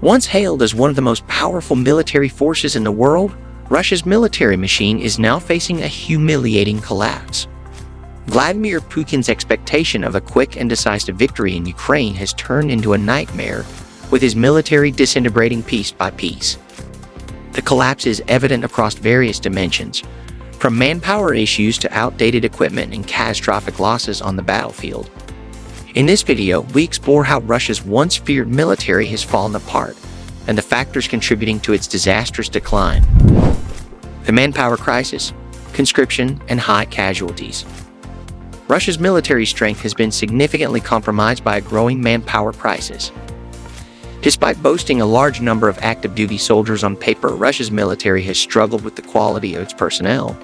Once hailed as one of the most powerful military forces in the world, Russia's military machine is now facing a humiliating collapse. Vladimir Putin's expectation of a quick and decisive victory in Ukraine has turned into a nightmare, with his military disintegrating piece by piece. The collapse is evident across various dimensions, from manpower issues to outdated equipment and catastrophic losses on the battlefield. In this video, we explore how Russia's once feared military has fallen apart and the factors contributing to its disastrous decline. The manpower crisis, conscription, and high casualties. Russia's military strength has been significantly compromised by a growing manpower crisis. Despite boasting a large number of active duty soldiers on paper, Russia's military has struggled with the quality of its personnel.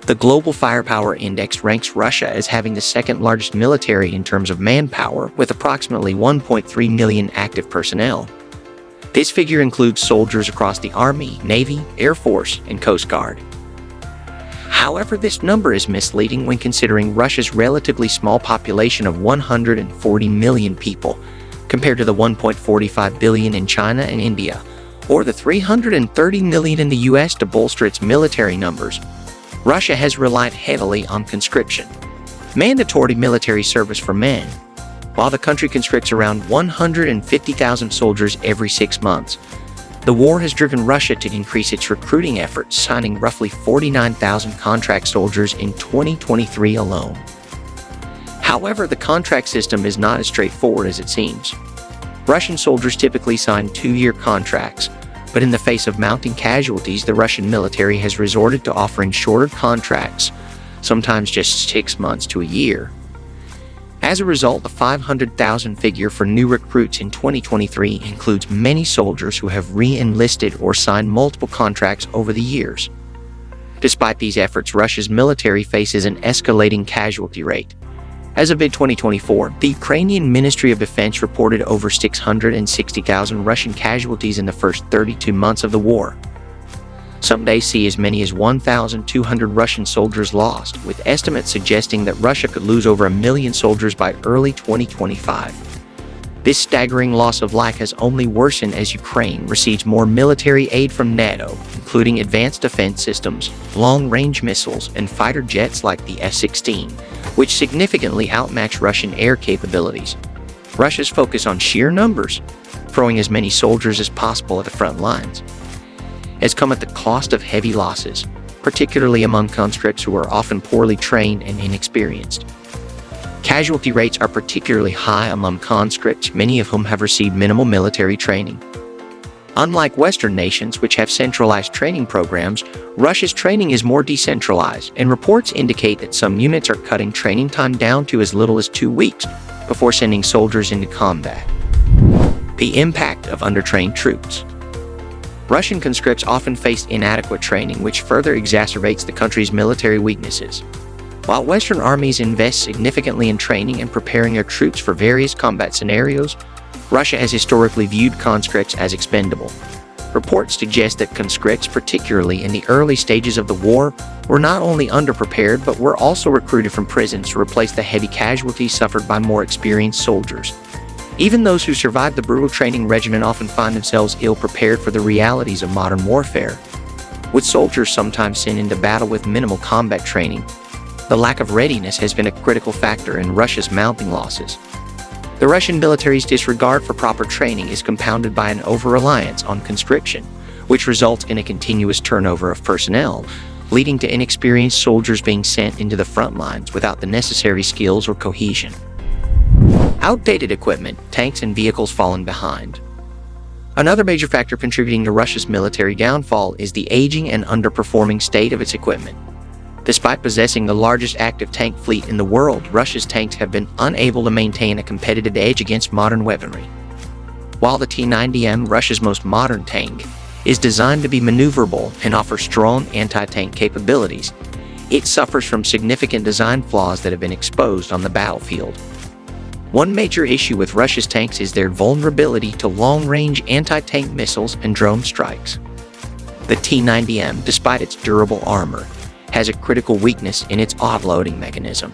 The Global Firepower Index ranks Russia as having the second largest military in terms of manpower, with approximately 1.3 million active personnel. This figure includes soldiers across the Army, Navy, Air Force, and Coast Guard. However, this number is misleading when considering Russia's relatively small population of 140 million people, compared to the 1.45 billion in China and India, or the 330 million in the US to bolster its military numbers. Russia has relied heavily on conscription, mandatory military service for men. While the country conscripts around 150,000 soldiers every 6 months, the war has driven Russia to increase its recruiting efforts, signing roughly 49,000 contract soldiers in 2023 alone. However, the contract system is not as straightforward as it seems. Russian soldiers typically sign 2-year contracts, but in the face of mounting casualties, the Russian military has resorted to offering shorter contracts, sometimes just 6 months to a year. As a result, the 500,000 figure for new recruits in 2023 includes many soldiers who have re-enlisted or signed multiple contracts over the years. Despite these efforts, Russia's military faces an escalating casualty rate. As of mid-2024, the Ukrainian Ministry of Defense reported over 660,000 Russian casualties in the first 32 months of the war. Some days see as many as 1,200 Russian soldiers lost, with estimates suggesting that Russia could lose over 1 million soldiers by early 2025. This staggering loss of life has only worsened as Ukraine receives more military aid from NATO, including advanced defense systems, long-range missiles, and fighter jets like the F-16, which significantly outmatch Russian air capabilities. Russia's focus on sheer numbers, throwing as many soldiers as possible at the front lines, has come at the cost of heavy losses, particularly among conscripts who are often poorly trained and inexperienced. Casualty rates are particularly high among conscripts, many of whom have received minimal military training. Unlike Western nations, which have centralized training programs, Russia's training is more decentralized, and reports indicate that some units are cutting training time down to as little as 2 weeks before sending soldiers into combat. The impact of undertrained troops. Russian conscripts often face inadequate training, which further exacerbates the country's military weaknesses. While Western armies invest significantly in training and preparing their troops for various combat scenarios, Russia has historically viewed conscripts as expendable. Reports suggest that conscripts, particularly in the early stages of the war, were not only underprepared but were also recruited from prisons to replace the heavy casualties suffered by more experienced soldiers. Even those who survived the brutal training regimen often find themselves ill-prepared for the realities of modern warfare. With soldiers sometimes sent into battle with minimal combat training, the lack of readiness has been a critical factor in Russia's mounting losses. The Russian military's disregard for proper training is compounded by an over-reliance on conscription, which results in a continuous turnover of personnel, leading to inexperienced soldiers being sent into the front lines without the necessary skills or cohesion. Outdated equipment, tanks, and vehicles falling behind. Another major factor contributing to Russia's military downfall is the aging and underperforming state of its equipment. Despite possessing the largest active tank fleet in the world, Russia's tanks have been unable to maintain a competitive edge against modern weaponry. While the T-90M, Russia's most modern tank, is designed to be maneuverable and offer strong anti-tank capabilities, it suffers from significant design flaws that have been exposed on the battlefield. One major issue with Russia's tanks is their vulnerability to long-range anti-tank missiles and drone strikes. The T-90M, despite its durable armor, has a critical weakness in its offloading mechanism.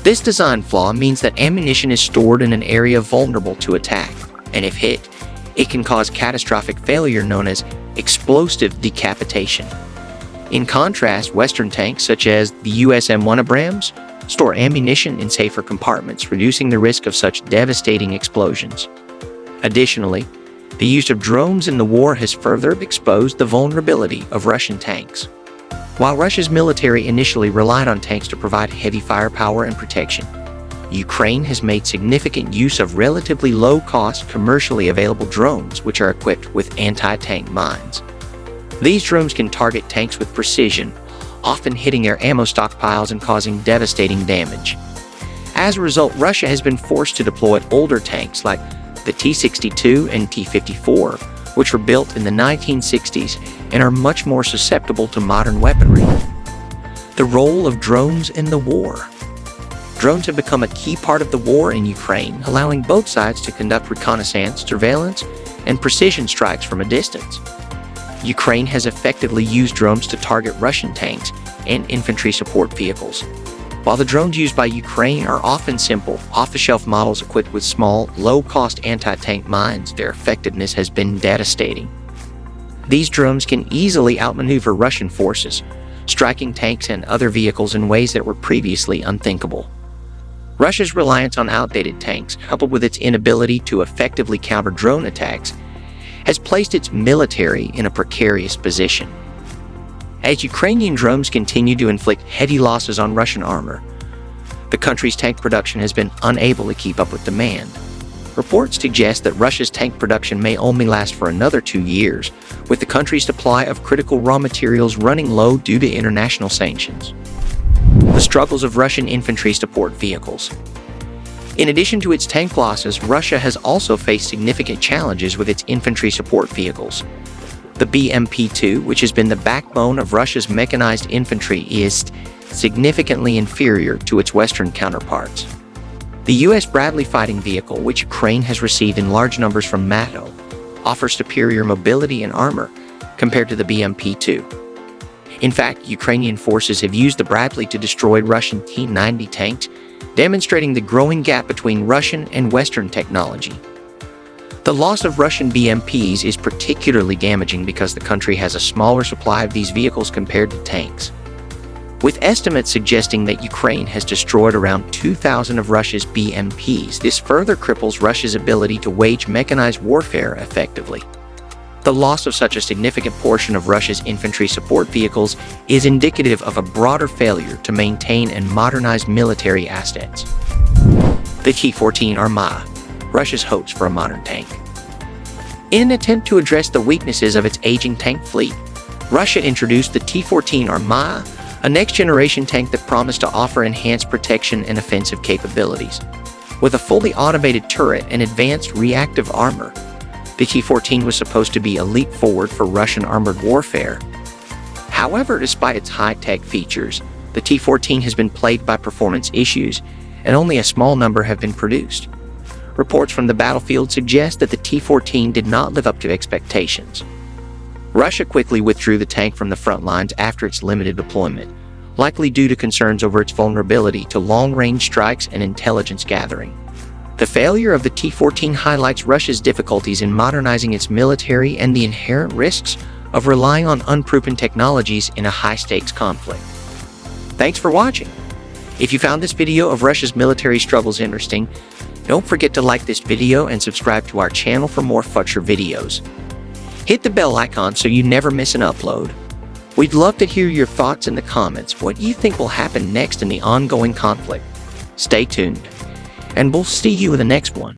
This design flaw means that ammunition is stored in an area vulnerable to attack, and if hit, It can cause catastrophic failure known as explosive decapitation. In contrast, Western tanks such as the US M1 Abrams store ammunition in safer compartments, reducing the risk of such devastating explosions. Additionally, the use of drones in the war has further exposed the vulnerability of Russian tanks. While Russia's military initially relied on tanks to provide heavy firepower and protection, Ukraine has made significant use of relatively low-cost, commercially available drones which are equipped with anti-tank mines. These drones can target tanks with precision, often hitting their ammo stockpiles and causing devastating damage. As a result, Russia has been forced to deploy older tanks like the T-62 and T-54, which were built in the 1960s and are much more susceptible to modern weaponry. The role of drones in the war. Drones have become a key part of the war in Ukraine, allowing both sides to conduct reconnaissance, surveillance, and precision strikes from a distance. Ukraine has effectively used drones to target Russian tanks and infantry support vehicles. While the drones used by Ukraine are often simple, off-the-shelf models equipped with small, low-cost anti-tank mines, their effectiveness has been devastating. These drones can easily outmaneuver Russian forces, striking tanks and other vehicles in ways that were previously unthinkable. Russia's reliance on outdated tanks, coupled with its inability to effectively counter drone attacks, has placed its military in a precarious position. As Ukrainian drones continue to inflict heavy losses on Russian armor, the country's tank production has been unable to keep up with demand. Reports suggest that Russia's tank production may only last for another 2 years, with the country's supply of critical raw materials running low due to international sanctions. The struggles of Russian infantry support vehicles. In addition to its tank losses, Russia has also faced significant challenges with its infantry support vehicles. The BMP-2, which has been the backbone of Russia's mechanized infantry, is significantly inferior to its Western counterparts. The U.S. Bradley fighting vehicle, which Ukraine has received in large numbers from NATO, offers superior mobility and armor compared to the BMP-2. In fact, Ukrainian forces have used the Bradley to destroy Russian T-90 tanks, demonstrating the growing gap between Russian and Western technology. The loss of Russian BMPs is particularly damaging because the country has a smaller supply of these vehicles compared to tanks. With estimates suggesting that Ukraine has destroyed around 2,000 of Russia's BMPs, this further cripples Russia's ability to wage mechanized warfare effectively. The loss of such a significant portion of Russia's infantry support vehicles is indicative of a broader failure to maintain and modernize military assets. The T-14 Armata, Russia's hopes for a modern tank. In an attempt to address the weaknesses of its aging tank fleet, Russia introduced the T-14 Armata, a next-generation tank that promised to offer enhanced protection and offensive capabilities. With a fully automated turret and advanced reactive armor, the T-14 was supposed to be a leap forward for Russian armored warfare. However, despite its high-tech features, the T-14 has been plagued by performance issues, and only a small number have been produced. Reports from the battlefield suggest that the T-14 did not live up to expectations. Russia quickly withdrew the tank from the front lines after its limited deployment, likely due to concerns over its vulnerability to long-range strikes and intelligence gathering. The failure of the T-14 highlights Russia's difficulties in modernizing its military and the inherent risks of relying on unproven technologies in a high-stakes conflict. Thanks for watching. If you found this video of Russia's military struggles interesting, don't forget to like this video and subscribe to our channel for more future videos. Hit the bell icon so you never miss an upload. We'd love to hear your thoughts in the comments. What do you think will happen next in the ongoing conflict? Stay tuned, and we'll see you in the next one.